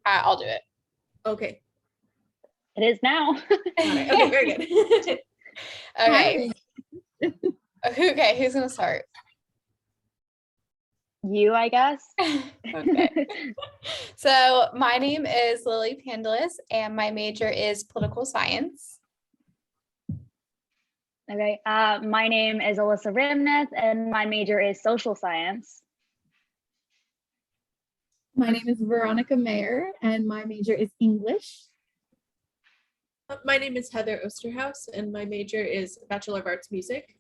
I'll do it. Okay. It is now. All right. Okay, very good. Okay. Okay, who's gonna start? You, I guess. Okay. So my name is Lily Pandalis, and my major is political science. Okay. My name is Alyssa Ramneth, and my major is social science. My name is Veronica Mayer, and my major is English. My name is Heather Osterhaus, and my major is Bachelor of Arts Music.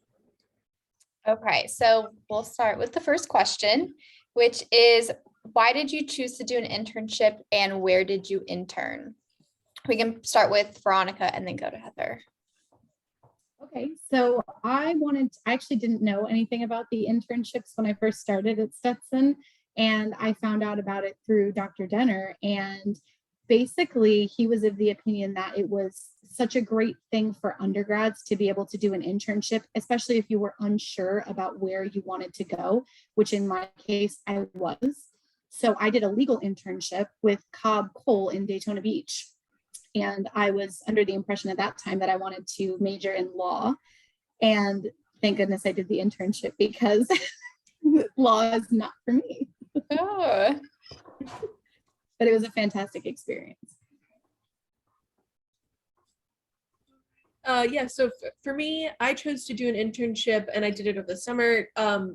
Okay, so we'll start with the first question, which is, why did you choose to do an internship and where did you intern? We can start with Veronica and then go to Heather. Okay, so I actually didn't know anything about the internships when I first started at Stetson, and I found out about it through Dr. Denner, and basically he was of the opinion that it was such a great thing for undergrads to be able to do an internship, especially if you were unsure about where you wanted to go, which in my case I was. So I did a legal internship with Cobb Cole in Daytona Beach. And I was under the impression at that time that I wanted to major in law. And thank goodness I did the internship, because law is not for me. Oh. But it was a fantastic experience. Yeah, so for me, I chose to do an internship and I did it over the summer,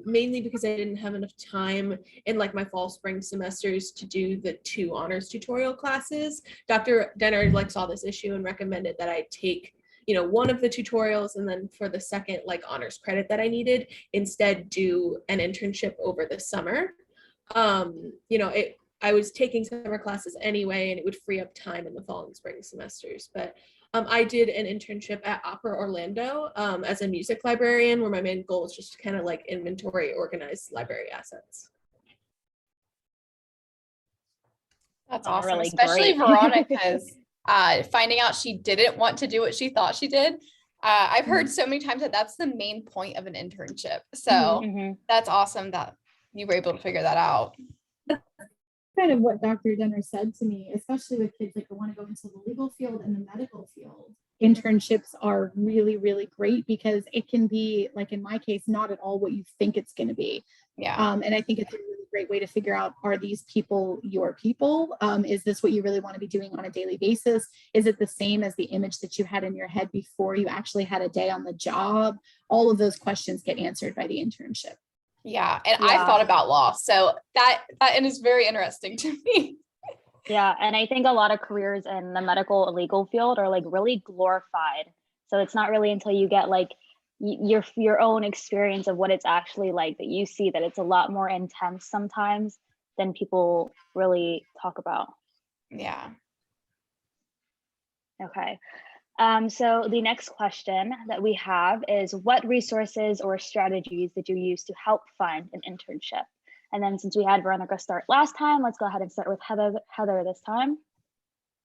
mainly because I didn't have enough time in like my fall spring semesters to do the 2 honors tutorial classes. Dr. Denner like saw this issue and recommended that I take, you know, one of the tutorials, and then for the second like honors credit that I needed, instead do an internship over the summer. You know, I was taking summer classes anyway, and it would free up time in the fall and spring semesters. But I did an internship at Opera Orlando as a music librarian, where my main goal is just to kind of like inventory, organize library assets. That's awesome, really especially great. Veronica's finding out she didn't want to do what she thought she did. I've heard so many times that that's the main point of an internship. So that's awesome that you were able to figure that out. Kind of what Dr. Denner said to me, especially with kids that want to go into the legal field and the medical field. Internships are really, really great, because it can be, like in my case, not at all what you think it's going to be. Yeah. And I think it's a really great way to figure out, are these people your people? Is this what you really want to be doing on a daily basis? Is it the same as the image that you had in your head before you actually had a day on the job? All of those questions get answered by the internship. Yeah, and I thought about law, so that is very interesting to me. Yeah, and I think a lot of careers in the medical legal field are like really glorified. So it's not really until you get like your own experience of what it's actually like that you see that it's a lot more intense sometimes than people really talk about. Yeah. Okay. So the next question that we have is, what resources or strategies did you use to help find an internship? And then since we had Veronica start last time, let's go ahead and start with Heather this time.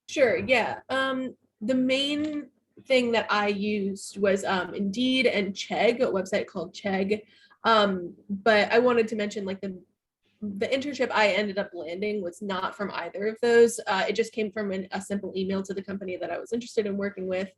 Sure, yeah. The main thing that I used was Indeed and Chegg, a website called Chegg. But I wanted to mention like the internship I ended up landing was not from either of those. It just came from a simple email to the company that I was interested in working with.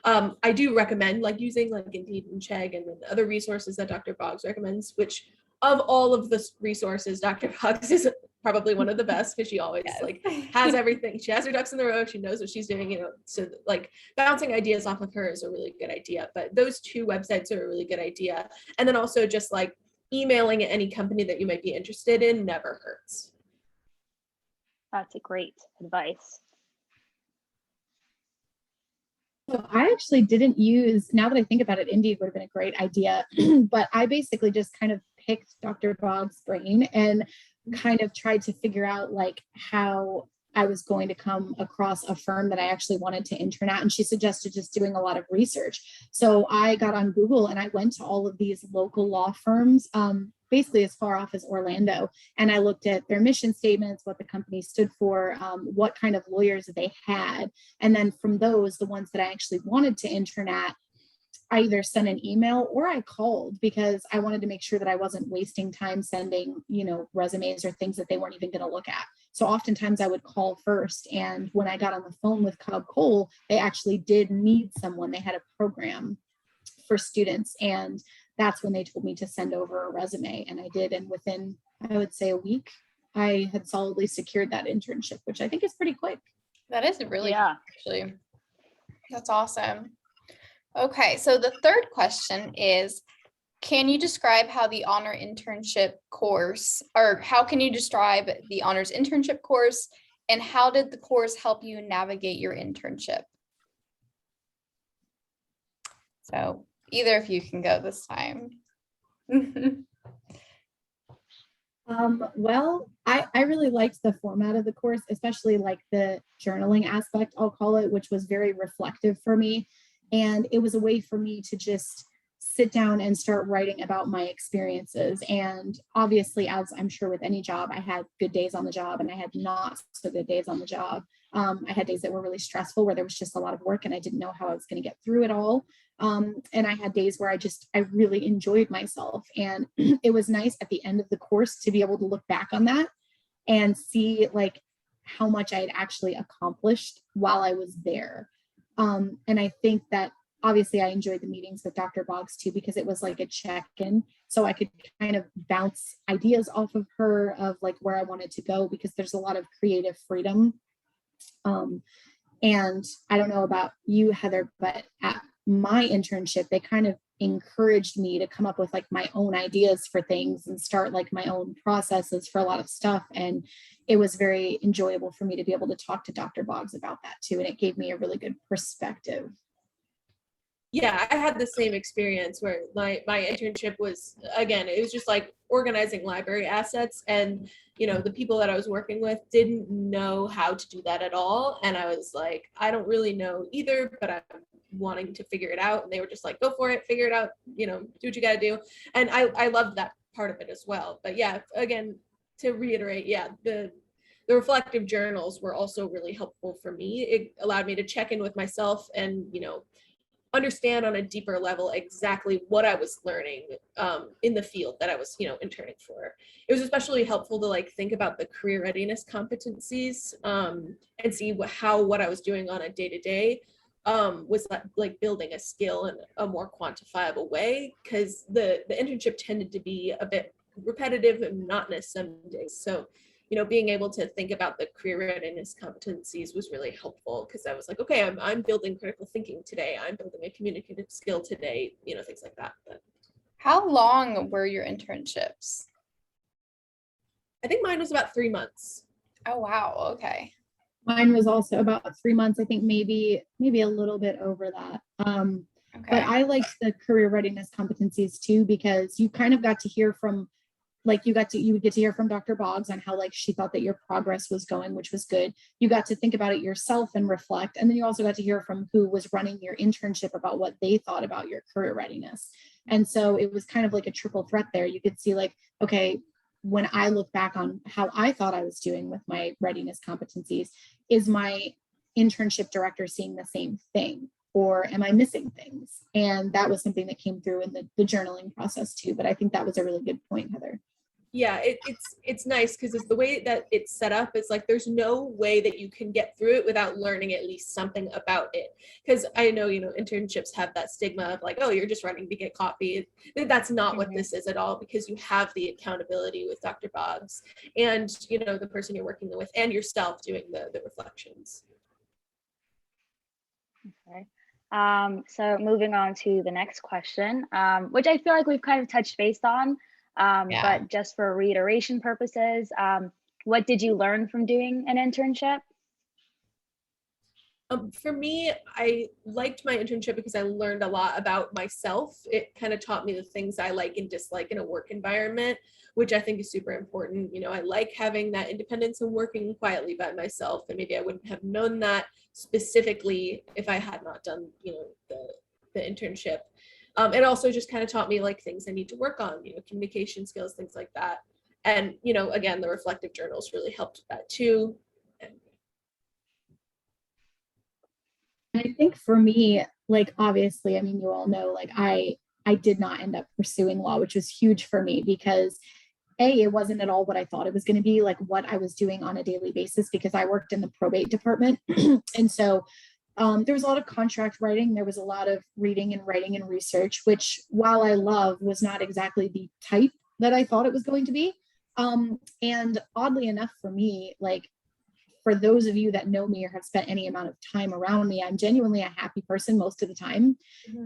I do recommend like using like Indeed and Chegg and the other resources that Dr. Boggs recommends, which of all of the resources, Dr. Boggs is probably one of the best, because she always like has everything. She has her ducks in the row. She knows what she's doing, you know, so like bouncing ideas off of her is a really good idea. But those 2 websites are a really good idea. And then also just like emailing any company that you might be interested in never hurts. That's a great advice. So I actually didn't use, now that I think about it, Indeed would have been a great idea, but I basically just kind of picked Dr. Boggs' brain and kind of tried to figure out like how I was going to come across a firm that I actually wanted to intern at. And she suggested just doing a lot of research. So I got on Google and I went to all of these local law firms, basically as far off as Orlando. And I looked at their mission statements, what the company stood for, what kind of lawyers they had. And then from those, the ones that I actually wanted to intern at, I either sent an email or I called, because I wanted to make sure that I wasn't wasting time sending, you know, resumes or things that they weren't even going to look at. So oftentimes I would call first. And when I got on the phone with Cobb Cole, they actually did need someone. They had a program for students. And that's when they told me to send over a resume. And I did. And within, I would say, a week, I had solidly secured that internship, which I think is pretty quick. That is really Yeah. cool, actually. That's awesome. Okay, so the third question is, can you describe how the honor internship course, or how can you describe the honors internship course, and how did the course help you navigate your internship? So either of you can go this time. Well, I really liked the format of the course, especially like the journaling aspect, I'll call it, which was very reflective for me. And it was a way for me to just sit down and start writing about my experiences. And obviously, as I'm sure with any job, I had good days on the job and I had not so good days on the job. I had days that were really stressful where there was just a lot of work and I didn't know how I was going to get through it all. And I had days where I really enjoyed myself. And it was nice at the end of the course to be able to look back on that and see like how much I had actually accomplished while I was there. And I think that obviously I enjoyed the meetings with Dr. Boggs too, because it was like a check-in. So I could kind of bounce ideas off of her of like where I wanted to go, because there's a lot of creative freedom. And I don't know about you, Heather, but at my internship, they kind of encouraged me to come up with like my own ideas for things and start like my own processes for a lot of stuff. And it was very enjoyable for me to be able to talk to Dr. Boggs about that too. And it gave me a really good perspective. Yeah, I had the same experience where my internship was, again, it was just like organizing library assets, and the people that I was working with didn't know how to do that at all, and I was like, I don't really know either, but I'm wanting to figure it out, and they were just like, go for it, figure it out, do what you got to do. And I loved that part of it as well. But yeah, again, to reiterate, yeah, the reflective journals were also really helpful for me. It allowed me to check in with myself and understand on a deeper level exactly what I was learning in the field that I was, interning for. It was especially helpful to like think about the career readiness competencies and see what I was doing on a day-to-day was like building a skill in a more quantifiable way, because the internship tended to be a bit repetitive and monotonous some days. So being able to think about the career readiness competencies was really helpful, because I was like, okay, I'm building critical thinking today. I'm building a communicative skill today, things like that. But How long were your internships? I think mine was about 3 months. Oh, wow. Okay. Mine was also about 3 months. I think maybe a little bit over that. Okay. But I liked the career readiness competencies too, because you kind of got to hear from like you would get to hear from Dr. Boggs on how like she thought that your progress was going, which was good. You got to think about it yourself and reflect. And then you also got to hear from who was running your internship about what they thought about your career readiness. And so it was kind of like a triple threat there. You could see like, okay, when I look back on how I thought I was doing with my readiness competencies, is my internship director seeing the same thing? Or am I missing things? And that was something that came through in the journaling process too. But I think that was a really good point, Heather. Yeah, it's nice because it's the way that it's set up. It's like there's no way that you can get through it without learning at least something about it. Because I know, internships have that stigma of like, oh, you're just running to get coffee. That's not what this is at all, because you have the accountability with Dr. Boggs and, the person you're working with and yourself doing the reflections. Okay. So moving on to the next question, which I feel like we've kind of touched base on. But just for reiteration purposes, what did you learn from doing an internship? For me, I liked my internship because I learned a lot about myself. It kind of taught me the things I like and dislike in a work environment, which I think is super important. I like having that independence and working quietly by myself. And maybe I wouldn't have known that specifically if I had not done, the internship. It also just kind of taught me like things I need to work on, communication skills, things like that. And, again, the reflective journals really helped with that too. I think for me, like, obviously, I mean, you all know, like I did not end up pursuing law, which was huge for me because it wasn't at all what I thought it was going to be, like what I was doing on a daily basis, because I worked in the probate department. And so there was a lot of contract writing. There was a lot of reading and writing and research, which, while I love, was not exactly the type that I thought it was going to be. And oddly enough for me, like, for those of you that know me or have spent any amount of time around me, I'm genuinely a happy person most of the time.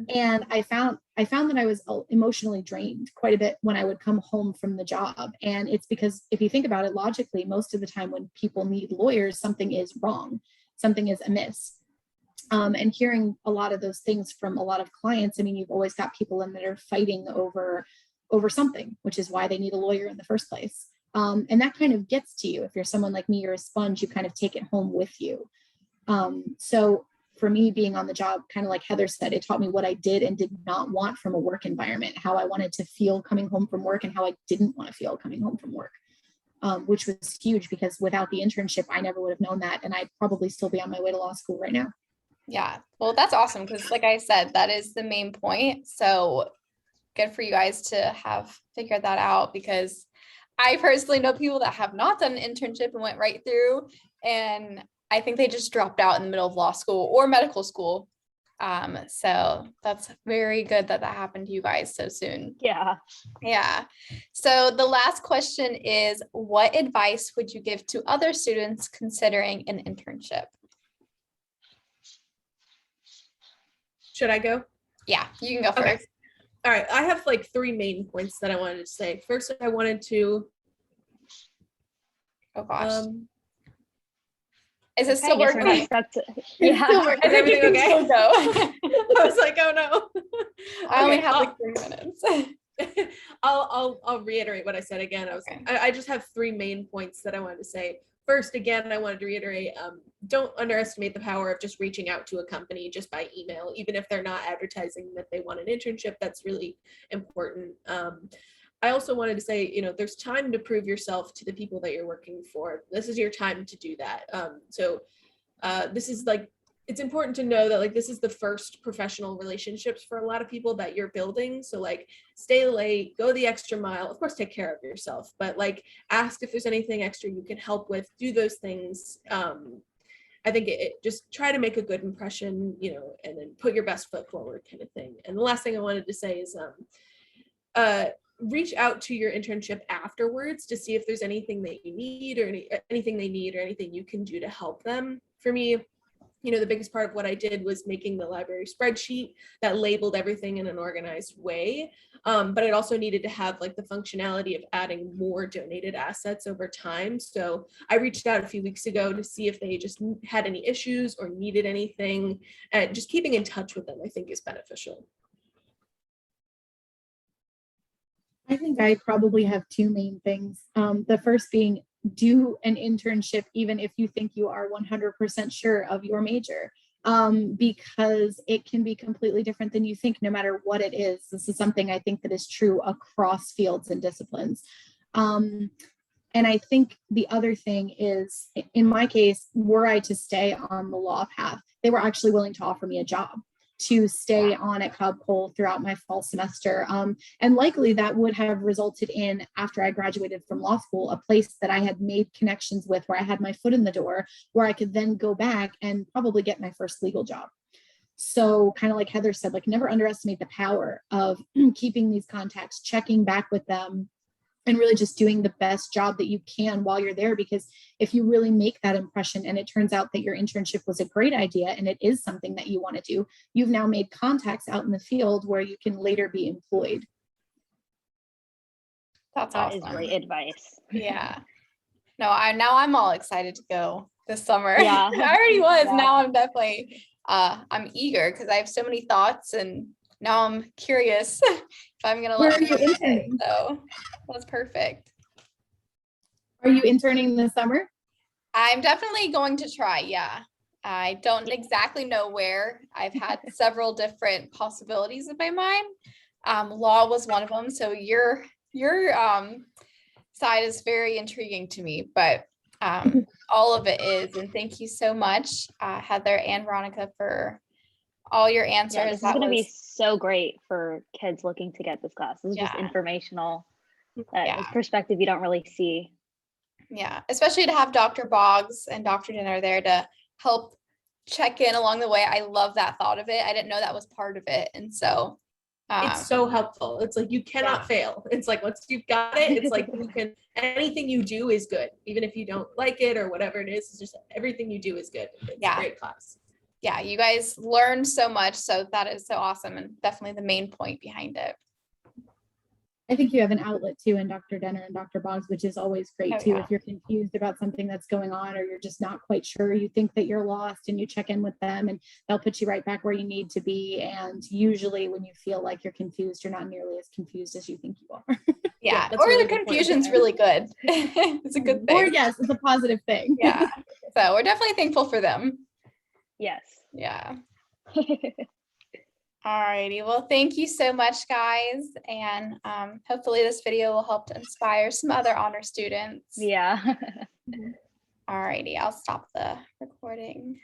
And I found that I was emotionally drained quite a bit when I would come home from the job. And it's because, if you think about it logically, most of the time when people need lawyers, something is wrong, something is amiss. And hearing a lot of those things from a lot of clients, I mean, you've always got people in that are fighting over something, which is why they need a lawyer in the first place. And that kind of gets to you. If you're someone like me, you're a sponge, you kind of take it home with you. So for me, being on the job, kind of like Heather said, it taught me what I did and did not want from a work environment, how I wanted to feel coming home from work and how I didn't want to feel coming home from work, which was huge, because without the internship, I never would have known that. And I'd probably still be on my way to law school right now. Yeah, well, that's awesome, because like I said, that is the main point. So good for you guys to have figured that out, because I personally know people that have not done an internship and went right through, and I think they just dropped out in the middle of law school or medical school. So that's very good that that happened to you guys so soon. Yeah. Yeah. So the last question is, what advice would you give to other students considering an internship? Should I go? Yeah, you can go Okay. first. All right. I have like 3 main points that I wanted to say. First, I wanted to. Oh gosh. Is it Okay, still I guess we're not working? stuck to- It's yeah. still working. I think you Everything can okay? still go. I was like, oh no. I only Okay, have like 3 minutes. I'll reiterate what I said again. Okay. I just have 3 main points that I wanted to say. First, again, I wanted to reiterate, don't underestimate the power of just reaching out to a company just by email, even if they're not advertising that they want an internship. That's really important. I also wanted to say, there's time to prove yourself to the people that you're working for. This is your time to do that. This is like, it's important to know that like this is the first professional relationships for a lot of people that you're building. So like stay late, go the extra mile, of course, take care of yourself, but like ask if there's anything extra you can help with, do those things. I think it just try to make a good impression, and then put your best foot forward kind of thing. And the last thing I wanted to say is reach out to your internship afterwards to see if there's anything that you need or anything they need or anything you can do to help them. For me, the biggest part of what I did was making the library spreadsheet that labeled everything in an organized way. But it also needed to have like the functionality of adding more donated assets over time. So I reached out a few weeks ago to see if they just had any issues or needed anything, and just keeping in touch with them, I think, is beneficial. I think I probably have 2 main things. The first being, do an internship even if you think you are 100% sure of your major, because it can be completely different than you think, no matter what it is. This is something I think that is true across fields and disciplines. And I think the other thing is, in my case, were I to stay on the law path, they were actually willing to offer me a job to stay on at Cobb Cole throughout my fall semester. And likely that would have resulted in, after I graduated from law school, a place that I had made connections with, where I had my foot in the door, where I could then go back and probably get my first legal job. So kind of like Heather said, like, never underestimate the power of keeping these contacts, checking back with them, and really just doing the best job that you can while you're there. Because if you really make that impression and it turns out that your internship was a great idea and it is something that you want to do, you've now made contacts out in the field where you can later be employed. That's That awesome. is great advice. Yeah. No, I'm all excited to go this summer. Yeah. I already was. Yeah. Now I'm definitely I'm eager, because I have so many thoughts, and now I'm curious if I'm gonna Where let are you interning? So that's perfect. Are you interning this summer? I'm definitely going to try. Yeah. I don't exactly know where. I've had several different possibilities in my mind. Law was one of them. So your side is very intriguing to me, but all of it is. And thank you so much, Heather and Veronica, for all your answers. Yeah, this is going to be so great for kids looking to get this class. This is just informational. Yeah. perspective you don't really see. Yeah, especially to have Dr. Boggs and Dr. Dinner there to help check in along the way. I love that thought of it. I didn't know that was part of it. And so It's so helpful. It's like you cannot fail. It's like once you've got it, it's like you can, anything you do is good, even if you don't like it or whatever it is. It's just everything you do is good. It's a great class. Yeah, you guys learned so much. So that is so awesome and definitely the main point behind it. I think you have an outlet too in Dr. Denner and Dr. Boggs, which is always great too. If you're confused about something that's going on, or you're just not quite sure, you think that you're lost, and you check in with them and they'll put you right back where you need to be. And usually when you feel like you're confused, you're not nearly as confused as you think you are. Yeah, that's or really the good point. confusion's really good. It's a good thing. Or yes, it's a positive thing. Yeah. So we're definitely thankful for them. Yes. Yeah. Alrighty, well, thank you so much, guys. And hopefully this video will help to inspire some other honor students. Yeah. Alrighty, I'll stop the recording.